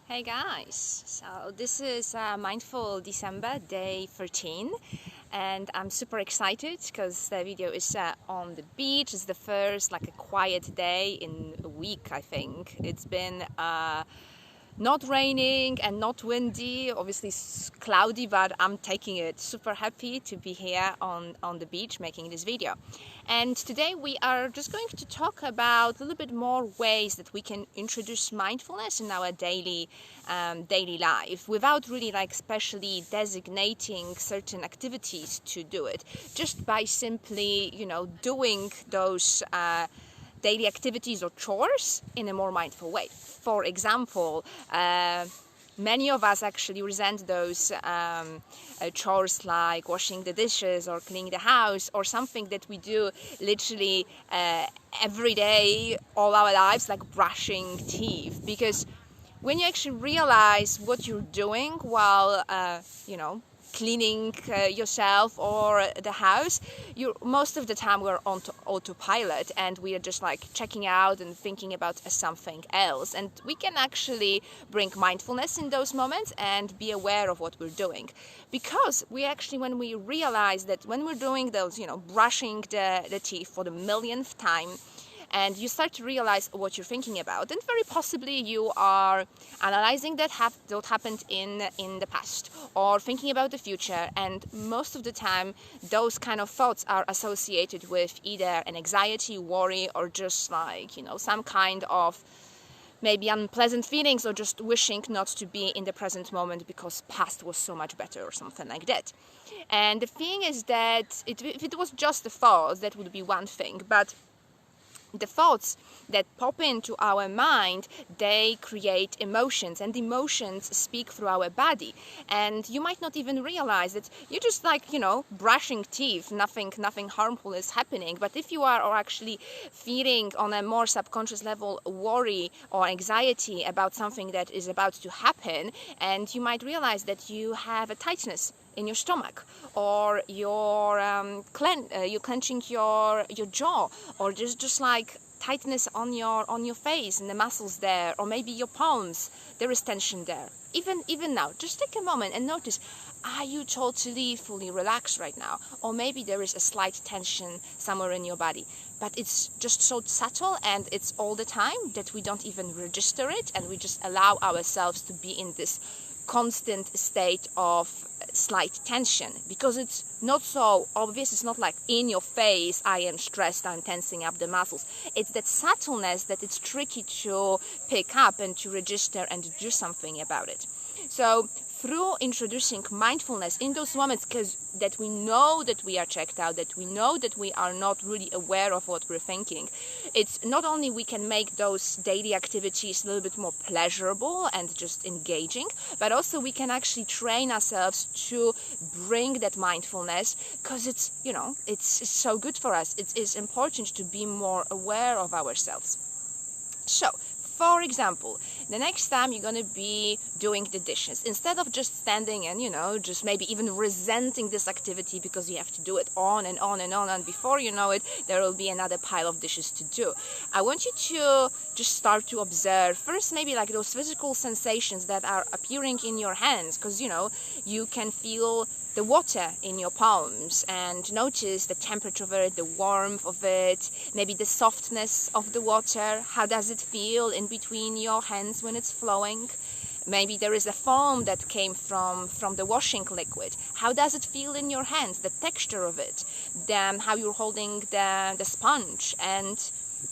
Hey guys, so this is Mindful December day 13 and I'm super excited because the video is on the beach. It's the first like a quiet day in a week, I think. It's been not raining and not windy, obviously cloudy, but I'm taking it. Super happy to be here on the beach making this video. And today we are just going to talk about a little bit more ways that we can introduce mindfulness in our daily life without really like specially designating certain activities to do it, just by simply, doing those daily activities or chores in a more mindful way. For example, many of us actually resent those chores like washing the dishes or cleaning the house, or something that we do literally every day, all our lives, like brushing teeth. Because when you actually realize what you're doing while, cleaning yourself or the house, most of the time we're on autopilot and we are just like checking out and thinking about something else. And we can actually bring mindfulness in those moments and be aware of what we're doing, because we actually, when we realize that when we're doing those, brushing the teeth for the millionth time, and you start to realize what you're thinking about, and very possibly you are analyzing what happened in the past, or thinking about the future. And most of the time those kind of thoughts are associated with either an anxiety, worry, or just like some kind of maybe unpleasant feelings, or just wishing not to be in the present moment because past was so much better or something like that. And the thing is that if it was just a thought, that would be one thing, but the thoughts that pop into our mind, they create emotions, and emotions speak through our body. And you might not even realize that you're just like, brushing teeth, nothing harmful is happening. But if you are actually feeling on a more subconscious level worry or anxiety about something that is about to happen, and you might realize that you have a tightness in your stomach, or you're clenching your jaw, or just like tightness on your face and the muscles there, or maybe your palms, there is tension there. Even now, just take a moment and notice, are you totally fully relaxed right now? Or maybe there is a slight tension somewhere in your body, but it's just so subtle and it's all the time that we don't even register it, and we just allow ourselves to be in this constant state of slight tension, because it's not so obvious. It's not like in your face, I am stressed, I'm tensing up the muscles. It's that subtleness that it's tricky to pick up and to register and to do something about it. So through introducing mindfulness in those moments, because that we know that we are checked out, that we know that we are not really aware of what we're thinking, it's not only we can make those daily activities a little bit more pleasurable and just engaging, but also we can actually train ourselves to bring that mindfulness, because it's so good for us. It is important to be more aware of ourselves. So, for example, the next time you're going to be doing the dishes, instead of just standing and, just maybe even resenting this activity because you have to do it on and on and on, and before you know it, there will be another pile of dishes to do. I want you to just start to observe first maybe like those physical sensations that are appearing in your hands, because, you can feel the water in your palms and notice the temperature of it, the warmth of it, maybe the softness of the water. How does it feel in between your hands when it's flowing? Maybe there is a foam that came from the washing liquid. How does it feel in your hands? The texture of it, then how you're holding the sponge, and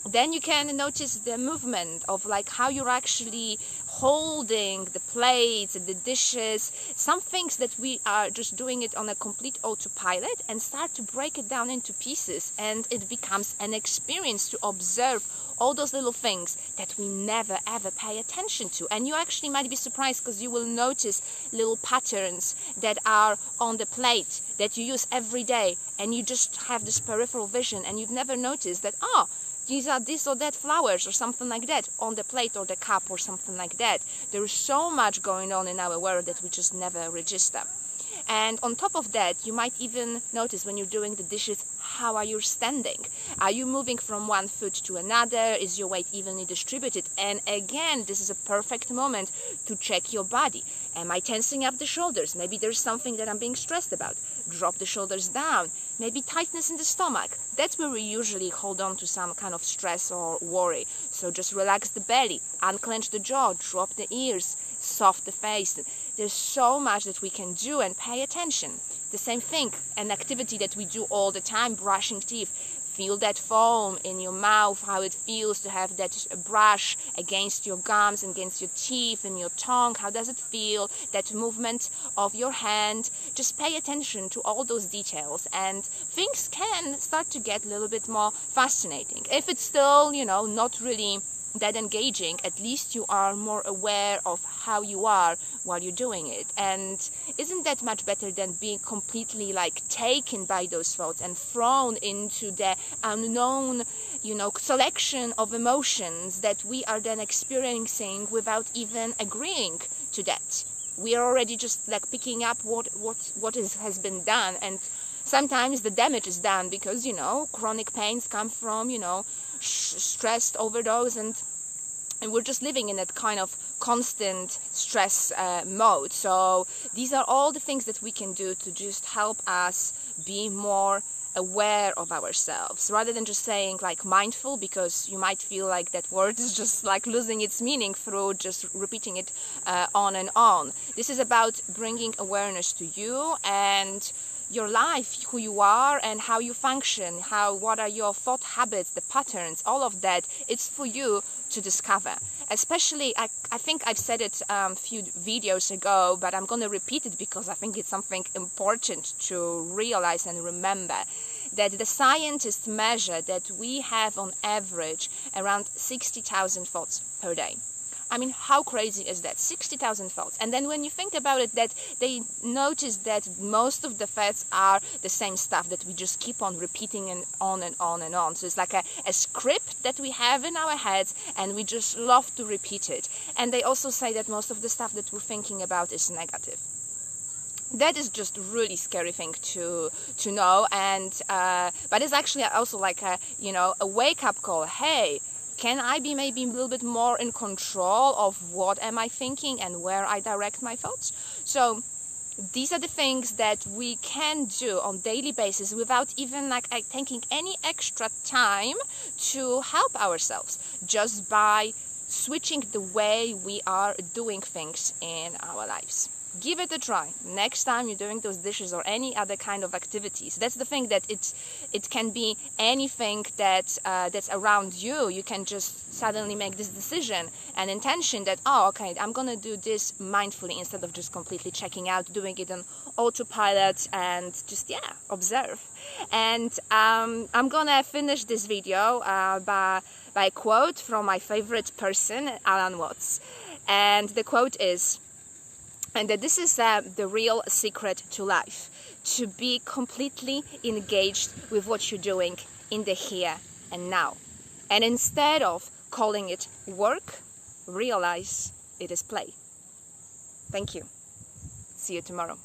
then you can notice the movement of like how you're actually holding the plates and the dishes. Some things that we are just doing it on a complete autopilot, and start to break it down into pieces, and it becomes an experience to observe all those little things that we never ever pay attention to. And you actually might be surprised, because you will notice little patterns that are on the plate that you use every day, and you just have this peripheral vision and you've never noticed that, these are this or that flowers or something like that on the plate or the cup or something like that. There is so much going on in our world that we just never register. And on top of that, you might even notice when you're doing the dishes how are you standing? Are you moving from one foot to another? Is your weight evenly distributed? And again, this is a perfect moment to check your body. Am I tensing up the shoulders? Maybe there's something that I'm being stressed about. Drop the shoulders down. Maybe tightness in the stomach. That's where we usually hold on to some kind of stress or worry. So just relax the belly, unclench the jaw, drop the ears, soft the face. There's so much that we can do, and pay attention. The same thing, an activity that we do all the time, brushing teeth. Feel that foam in your mouth, how it feels to have that brush against your gums, against your teeth and your tongue. How does it feel? That movement of your hand. Just pay attention to all those details, and things can start to get a little bit more fascinating. If it's still, not really that engaging, at least you are more aware of how you are while you're doing it. And isn't that much better than being completely taken by those thoughts and thrown into the unknown, selection of emotions that we are then experiencing without even agreeing to that? We are already just picking up what has been done, and sometimes the damage is done because chronic pains come from stressed overdose, and we're just living in that kind of constant stress mode. So these are all the things that we can do to just help us be more aware of ourselves, rather than just saying mindful, because you might feel like that word is just losing its meaning through just repeating it on and on. This is about bringing awareness to you and your life, who you are and how you function, what are your thought habits, the patterns, all of that. It's for you to discover. Especially, I think I've said it a few videos ago, but I'm going to repeat it because I think it's something important to realize and remember, that the scientists measure that we have on average around 60,000 thoughts per day. I mean, how crazy is that? 60,000 thoughts. And then when you think about it, that they notice that most of the thoughts are the same stuff that we just keep on repeating and on and on and on. So it's like a script that we have in our heads, and we just love to repeat it. And they also say that most of the stuff that we're thinking about is negative. That is just a really scary thing to know. And but it's actually also a wake-up call. Hey, can I be maybe a little bit more in control of what am I thinking and where I direct my thoughts? So these are the things that we can do on a daily basis without even taking any extra time to help ourselves, just by switching the way we are doing things in our lives. Give it a try. Next time you're doing those dishes or any other kind of activities, that's the thing, that it can be anything that's around you. You can just suddenly make this decision and intention that, oh, okay, I'm gonna do this mindfully instead of just completely checking out, doing it on autopilot, and just observe. And I'm gonna finish this video by a quote from my favorite person, Alan Watts, and the quote is, and that this is the real secret to life: to be completely engaged with what you're doing in the here and now. And instead of calling it work, realize it is play. Thank you. See you tomorrow.